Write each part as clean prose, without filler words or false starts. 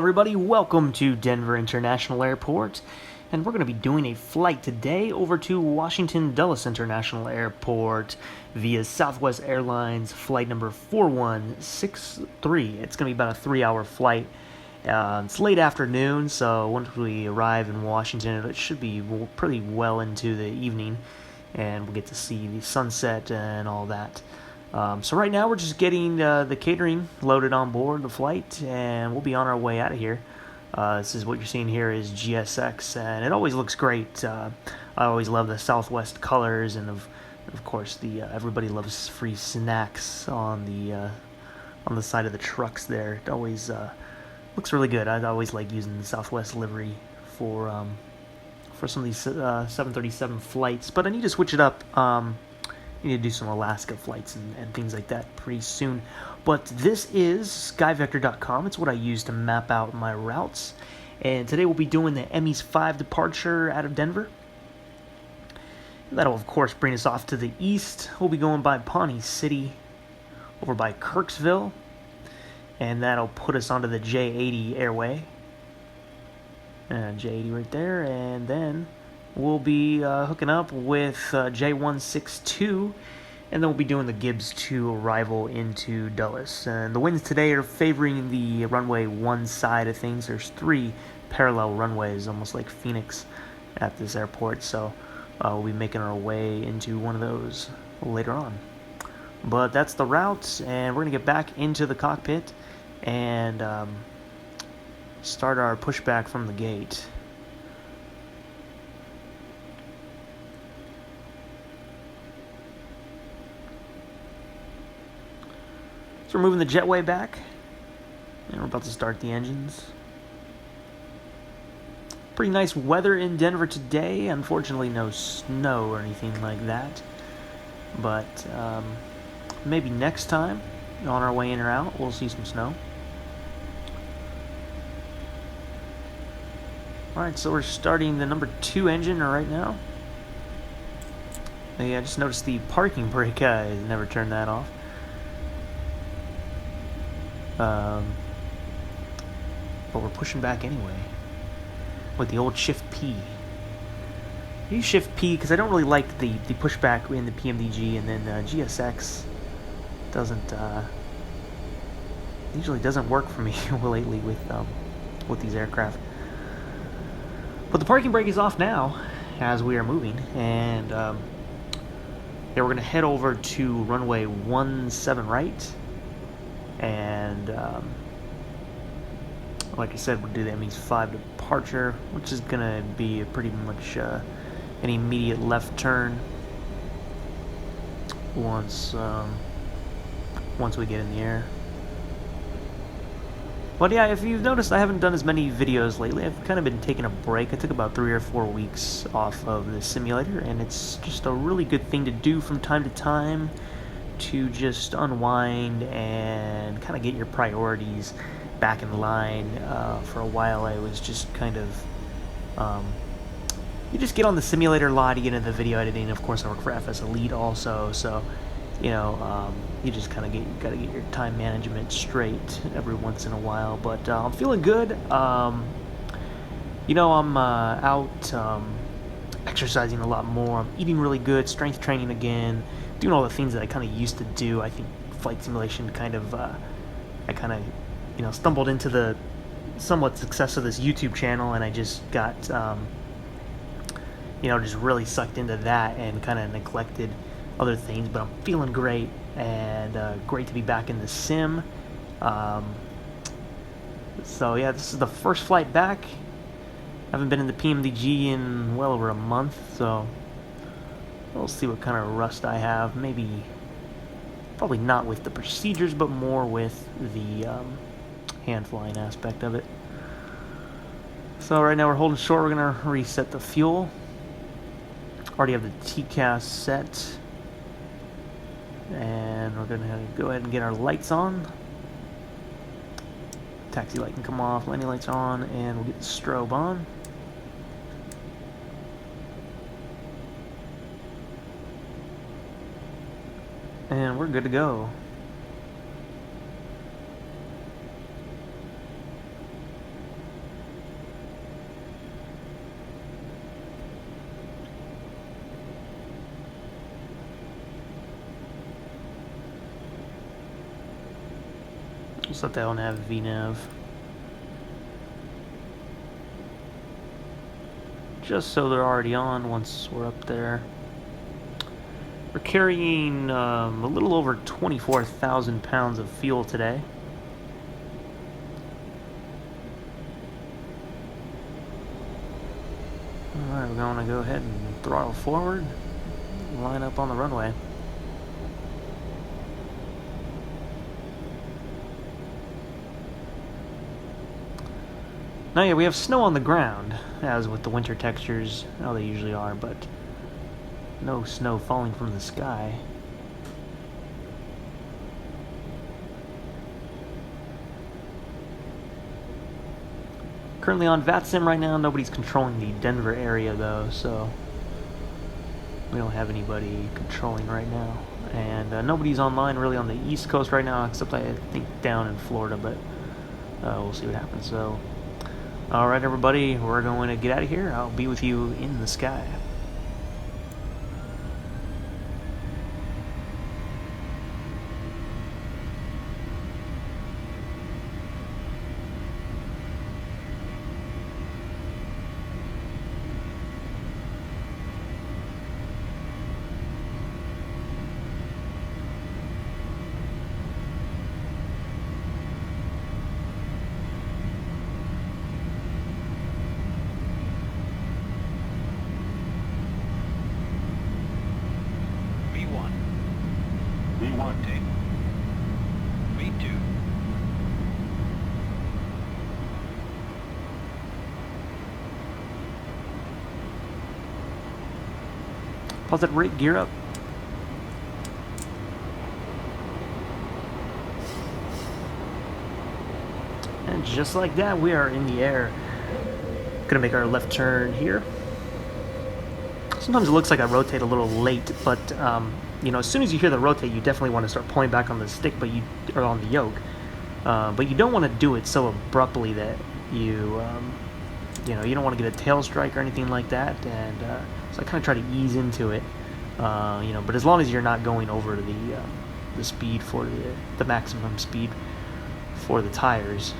everybody, welcome to Denver International Airport, and we're going to be doing a flight today over to Washington Dulles International Airport via Southwest Airlines flight number 4163. It's going to be about a 3-hour flight. It's late afternoon, so once we arrive in Washington, it should be pretty well into the evening, and we'll get to see the sunset and all that. So right now we're just getting the catering loaded on board the flight, and we'll be on our way out of here. This is what you're seeing here is GSX, and it always looks great. I always love the Southwest colors, and of course the everybody loves free snacks on the side of the trucks there. It always looks really good. I always like using the Southwest livery for some of these 737 flights, but I need to switch it up. Need to do some Alaska flights and things like that pretty soon. But this is skyvector.com. It's what I use to map out my routes. And today we'll be doing the ME's 5 departure out of Denver. That'll, of course, bring us off to the east. We'll be going by Pawnee City, over by Kirksville. And that'll put us onto the J80 airway. J80 right there. And then we'll be hooking up with J162, and then we'll be doing the Gibbs 2 arrival into Dulles. And the winds today are favoring the runway one side of things. There's 3 parallel runways, almost like Phoenix, at this airport, so we'll be making our way into one of those later on. But that's the route, and we're going to get back into the cockpit and start our pushback from the gate. So we're moving the jetway back, and we're about to start the engines. Pretty nice weather in Denver today. Unfortunately, no snow or anything like that. But maybe next time, on our way in or out, we'll see some snow. Alright, so we're starting the number 2 engine right now. Yeah, I just noticed the parking brake. I never turned that off. But we're pushing back anyway with the old Shift P. I use Shift P because I don't really like the pushback in the PMDG, and then GSX doesn't usually doesn't work for me lately with these aircraft. But the parking brake is off now as we are moving, and yeah, we're gonna head over to runway 17 right. And like I said, we'll do the ME's 5 departure, which is gonna be pretty much an immediate left turn once we get in the air. But yeah, if you've noticed, I haven't done as many videos lately. I've kind of been taking a break. I took about 3 or 4 weeks off of the simulator, and it's just a really good thing to do from time to time, to just unwind and kind of get your priorities back in line. For a while I was just kind of you just get on the simulator a lot, you get into the video editing. Of course I work for FSElite also, so you know, you just kind of gotta get your time management straight every once in a while. But I'm feeling good. You know, I'm out exercising a lot more. I'm eating really good, strength training again, doing all the things that I kind of used to do. I think flight simulation kind of, I kind of, you know, stumbled into the somewhat success of this YouTube channel, and I just got, you know, just really sucked into that and kind of neglected other things. But I'm feeling great, and great to be back in the sim. So yeah, this is the first flight back. I haven't been in the PMDG in well over a month, so we'll see what kind of rust I have. Maybe, probably not with the procedures, but more with the hand flying aspect of it. So right now we're holding short. We're going to reset the fuel. Already have the TCAS set. And we're going to go ahead and get our lights on. Taxi light can come off, landing lights on, and we'll get the strobe on. And we're good to go. just that they don't have VNav. Just so they're already on once we're up there. We're carrying a little over 24,000 pounds of fuel today. Alright, we're going to go ahead and throttle forward, line up on the runway. Now yeah, we have snow on the ground, as with the winter textures, how they usually are, but no snow falling from the sky. Currently on VATSIM right now, nobody's controlling the Denver area though, so we don't have anybody controlling right now. And nobody's online really on the East Coast right now, except I think down in Florida, but we'll see what happens. So, alright everybody, we're going to get out of here. I'll be with you in the sky. V1 take. V2. Pause that rate, gear up. And just like that, we are in the air. Gonna make our left turn here. Sometimes it looks like I rotate a little late, but you know, as soon as you hear the rotate, you definitely want to start pulling back on the stick, or on the yoke. But you don't want to do it so abruptly that you know, you don't want to get a tail strike or anything like that. And so I kind of try to ease into it, you know. But as long as you're not going over the speed for the maximum speed for the tires,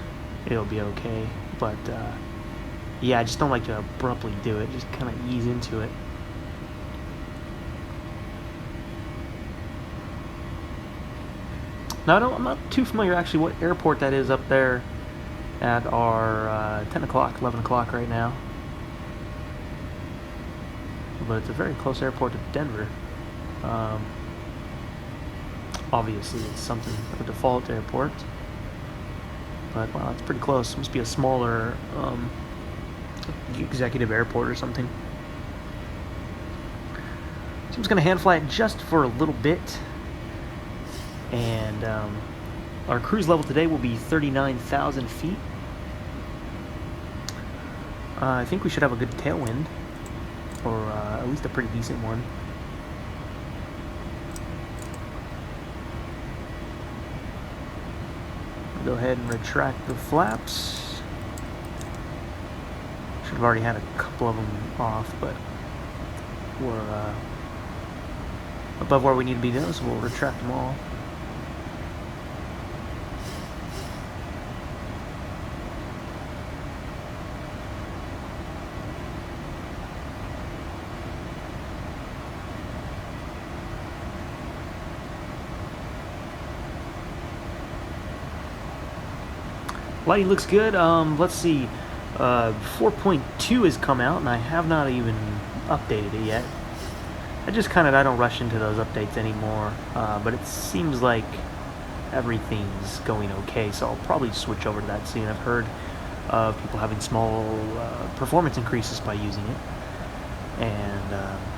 it'll be okay. But yeah, I just don't like to abruptly do it. Just kind of ease into it. Now, I'm not too familiar actually what airport that is up there at our 10 o'clock, 11 o'clock right now. But it's a very close airport to Denver. Obviously, it's something of a default airport. But, wow, it's pretty close. It must be a smaller executive airport or something. So I'm just going to hand fly it just for a little bit. And our cruise level today will be 39,000 feet. I think we should have a good tailwind, or at least a pretty decent one. Go ahead and retract the flaps. Should have already had a couple of them off, but we're above where we need to be now, so we'll retract them all. Lighting looks good. Let's see. 4.2 has come out, and I have not even updated it yet. I don't rush into those updates anymore. But it seems like everything's going okay, so I'll probably switch over to that soon. I've heard of people having small performance increases by using it, and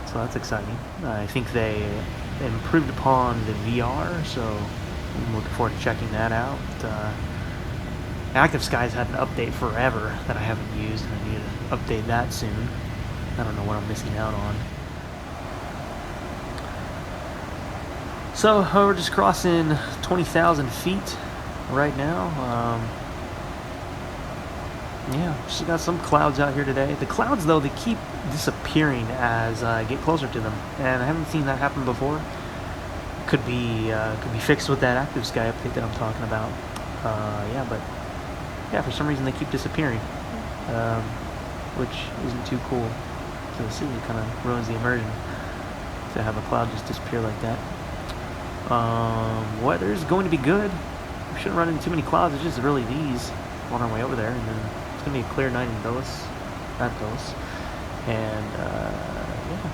so that's exciting. I think they improved upon the VR, so I'm looking forward to checking that out. Active Sky's had an update forever that I haven't used, and I need to update that soon. I don't know what I'm missing out on. So we're just crossing 20,000 feet right now. Yeah, just got some clouds out here today. The clouds, though, they keep disappearing as I get closer to them, and I haven't seen that happen before. Could be fixed with that Active Sky update that I'm talking about. Yeah, but yeah, for some reason they keep disappearing, which isn't too cool to see. It kind of ruins the immersion to have a cloud just disappear like that. Weather's going to be good. We shouldn't run into too many clouds. It's just really these on our way over there, and then it's going to be a clear night in Dulles, and yeah,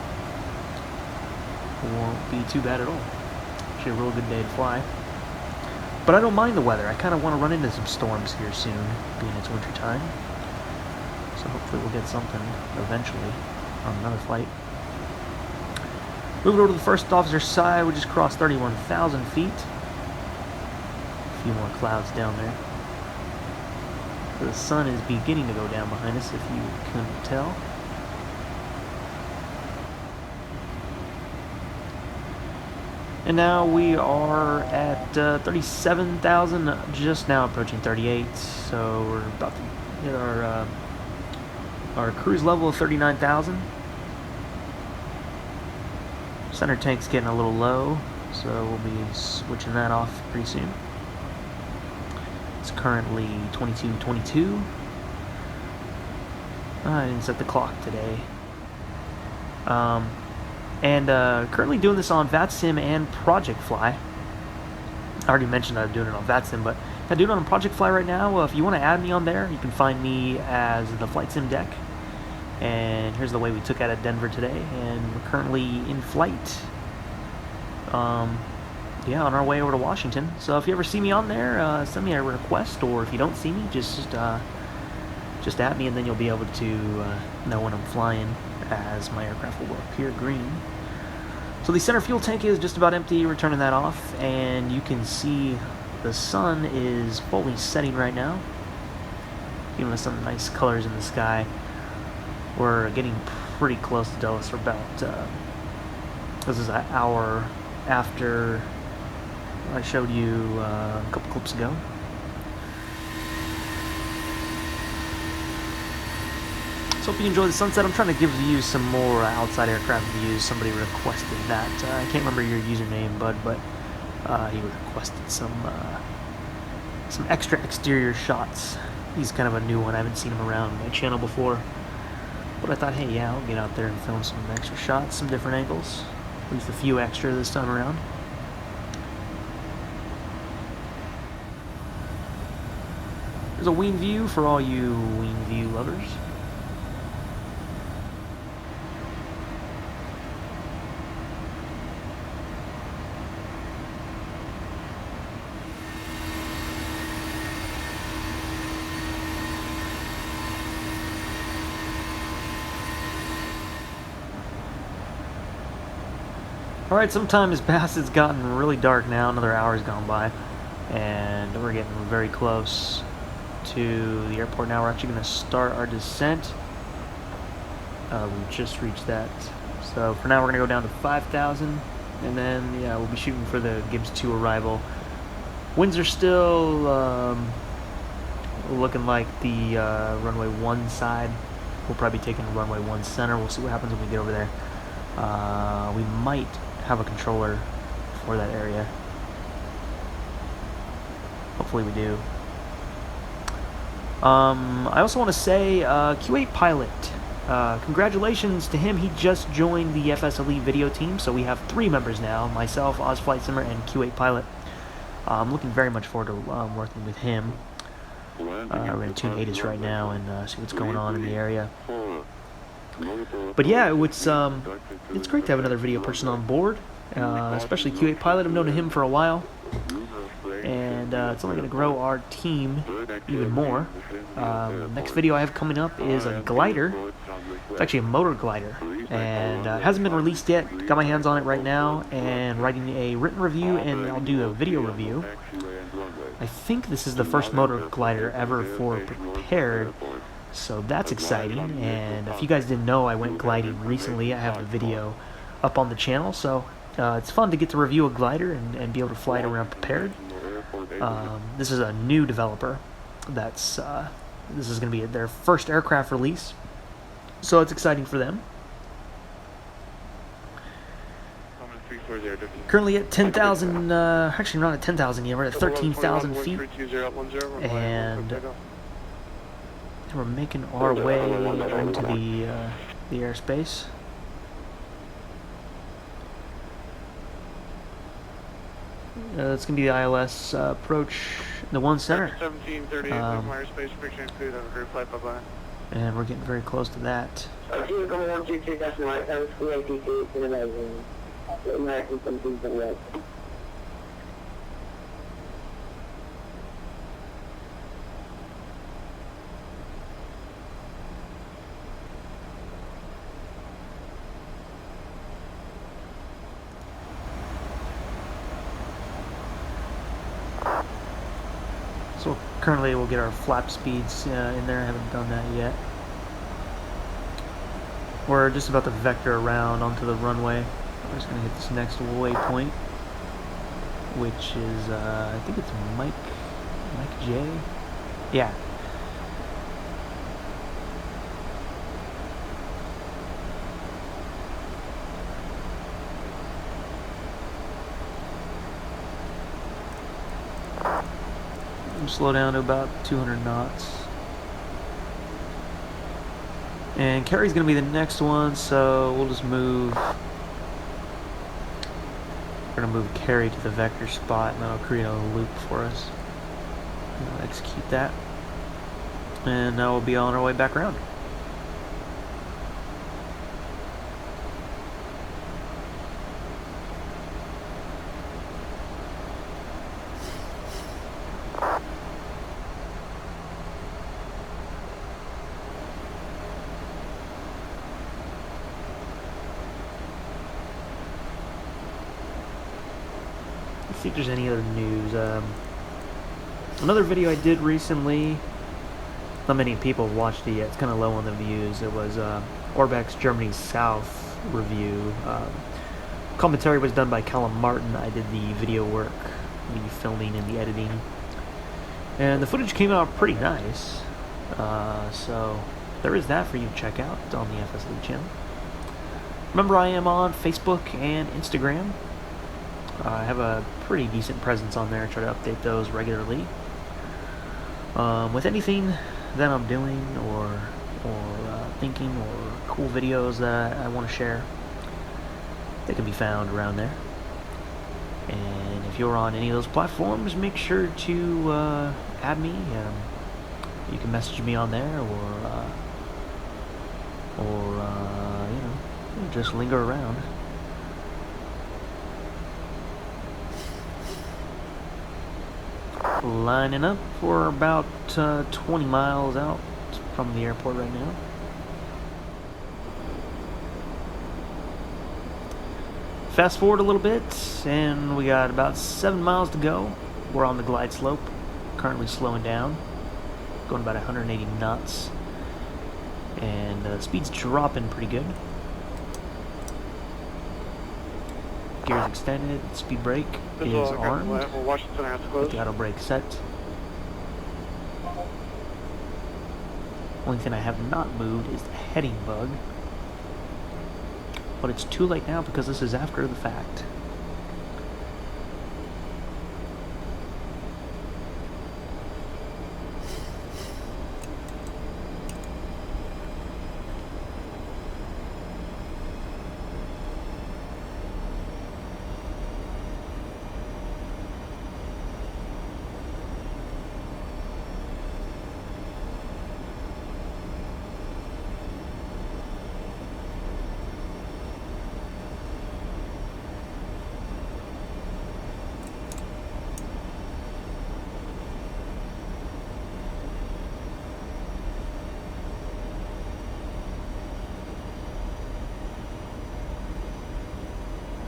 it won't be too bad at all. Actually, a real good day to fly. But I don't mind the weather. I kind of want to run into some storms here soon, being it's winter time. So hopefully we'll get something eventually on another flight. Moving over to the first officer side, we just crossed 31,000 feet. A few more clouds down there. The sun is beginning to go down behind us, if you couldn't tell. And now we are at 37,000, just now approaching 38. So we're about to hit our cruise level of 39,000. Center tank's getting a little low, so we'll be switching that off pretty soon. It's currently 22:22. I didn't set the clock today. Currently doing this on VATSIM and Project Fly. I already mentioned I'm doing it on VATSIM, but I'm doing it on Project Fly right now. If you want to add me on there, you can find me as the Flight Sim deck. And here's the way we took out of Denver today, and we're currently in flight. Yeah, on our way over to Washington. So if you ever see me on there, send me a request, or if you don't see me, just at me, and then you'll be able to know when I'm flying, as my aircraft will appear green. So the center fuel tank is just about empty. We're turning that off, and you can see the sun is fully setting right now, giving us some nice colors in the sky. We're getting pretty close to Dulles. We're about, this is an hour after I showed you a couple clips ago. So hope you enjoy the sunset. I'm trying to give you some more outside aircraft views. Somebody requested that. I can't remember your username, bud, but he requested some extra exterior shots. He's kind of a new one. I haven't seen him around my channel before. But I thought, hey, yeah, I'll get out there and film some extra shots, some different angles. At least a few extra this time around. There's a wing view for all you wing view lovers. Alright, some time has passed. It's gotten really dark now. Another hour's gone by. And we're getting very close to the airport now. We're actually going to start our descent. We just reached that. So for now, we're going to go down to 5,000. And then, yeah, we'll be shooting for the Gibbs 2 arrival. Winds are still looking like the runway 1 side. We'll probably be taking runway 1 center. We'll see what happens when we get over there. We might have a controller for that area. Hopefully we do. I also want to say Q8 Pilot. Congratulations to him. He just joined the FSElite video team, so we have 3 members now. Myself, OzFlightSimmer, and Q8 Pilot. I'm looking very much forward to working with him. We're going to tune ATIS right now and see what's going on in the area. But yeah, it's great to have another video person on board, especially Q8 Pilot. I've known him for a while, and it's only going to grow our team even more. Next video I have coming up is a glider. It's actually a motor glider, and it hasn't been released yet. Got my hands on it right now, and writing a written review, and I'll do a video review. I think this is the first motor glider ever for Prepared. So that's exciting, and if you guys didn't know, I went gliding recently. I have the video up on the channel, so it's fun to get to review a glider and be able to fly it around Prepared. This is a new developer. This is going to be their first aircraft release, so it's exciting for them. Currently at 10,000, actually not at 10,000 yet, we're at 13,000 feet, and we're making our way into the airspace. It's going to be the ILS approach, the one center. 1738, airspace, picture included, have a great flight, bye-bye. And we're getting very close to that. So currently we'll get our flap speeds in there. I haven't done that yet. We're just about to vector around onto the runway. We're just going to hit this next waypoint, which is, I think it's Mike J. Yeah. Slow down to about 200 knots. And Carrie's going to be the next one, so we'll just move. We're going to move Carrie to the vector spot, and that'll create a loop for us. We'll execute that. And now we'll be on our way back around. See if there's any other news. Another video I did recently, not many people have watched it yet, it's kind of low on the views. It was Orbx Germany South review. Commentary was done by Callum Martin. I did the video work, the filming and the editing. And the footage came out pretty nice. So there is that for you to check out on the FSElite channel. Remember, I am on Facebook and Instagram. I have a pretty decent presence on there. I try to update those regularly. With anything that I'm doing or thinking or cool videos that I want to share, they can be found around there. And if you're on any of those platforms, make sure to add me. You can message me on there, or you know, just linger around. Lining up. We're about 20 miles out from the airport right now. Fast forward a little bit, and we got about 7 miles to go. We're on the glide slope, currently slowing down, going about 180 knots, and speed's dropping pretty good. Gears extended, speed brake is armed, with the auto brake set. Only thing I have not moved is the heading bug, but it's too late now because this is after the fact.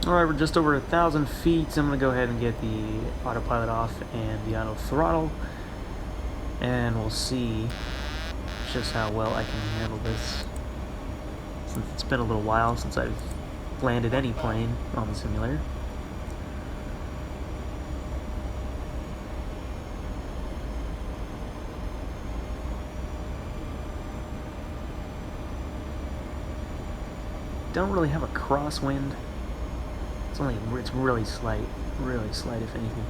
Alright, we're just over 1,000 feet, so I'm going to go ahead and get the autopilot off and the auto throttle, and we'll see just how well I can handle this, since it's been a little while since I've landed any plane on the simulator. Don't really have a crosswind. It's it's really slight if anything.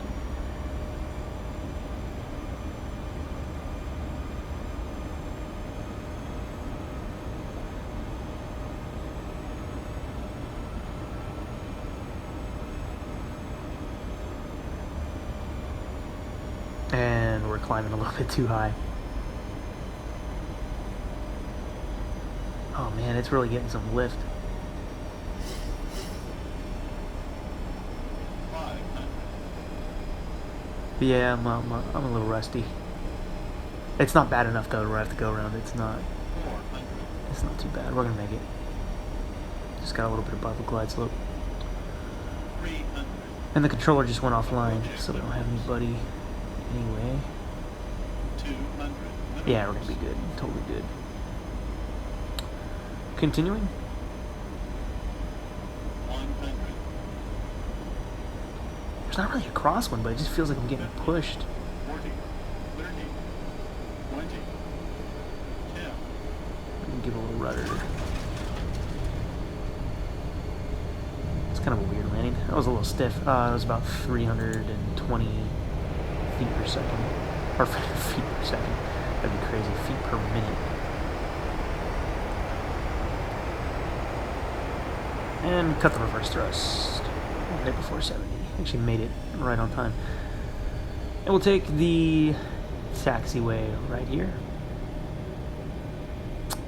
And we're climbing a little bit too high. Oh man, it's really getting some lift. But yeah, I'm a little rusty. It's not bad enough though to have to go around. It's not too bad. We're gonna make it. Just got a little bit above the glide slope. And the controller just went offline, so we don't have anybody anyway. Yeah, we're gonna be good. Totally good. Continuing. There's not really a crosswind, but it just feels like I'm getting pushed. 40, 30, 20, 10. Give a little rudder. It's kind of a weird landing. That was a little stiff. It was about 320 feet per second. Or feet per second. That'd be crazy. Feet per minute. And cut the reverse thrust. Right before 70. Actually made it right on time. And we'll take the taxiway right here.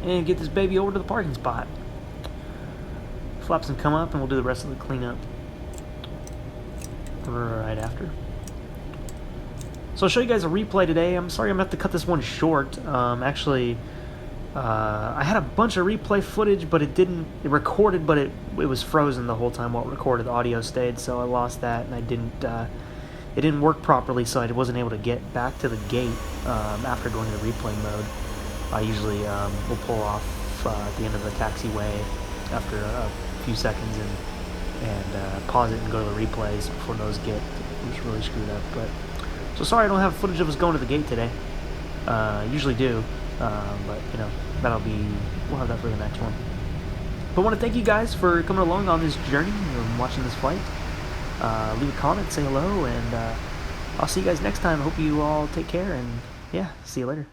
And get this baby over to the parking spot. Flaps can come up and we'll do the rest of the cleanup right after. So I'll show you guys a replay today. I'm sorry I'm going to have to cut this one short. Actually, I had a bunch of replay footage, but it recorded, but it was frozen the whole time while it recorded. The audio stayed, so I lost that, and it didn't work properly, so I wasn't able to get back to the gate after going to the replay mode. I usually will pull off at the end of the taxiway after a few seconds and pause it and go to the replays before those get really screwed up. But so sorry I don't have footage of us going to the gate today. Usually do, but you know we'll have that for the next one. But I want to thank you guys for coming along on this journey and watching this flight. Leave a comment, say hello, and I'll see you guys next time. I hope you all take care, and yeah, see you later.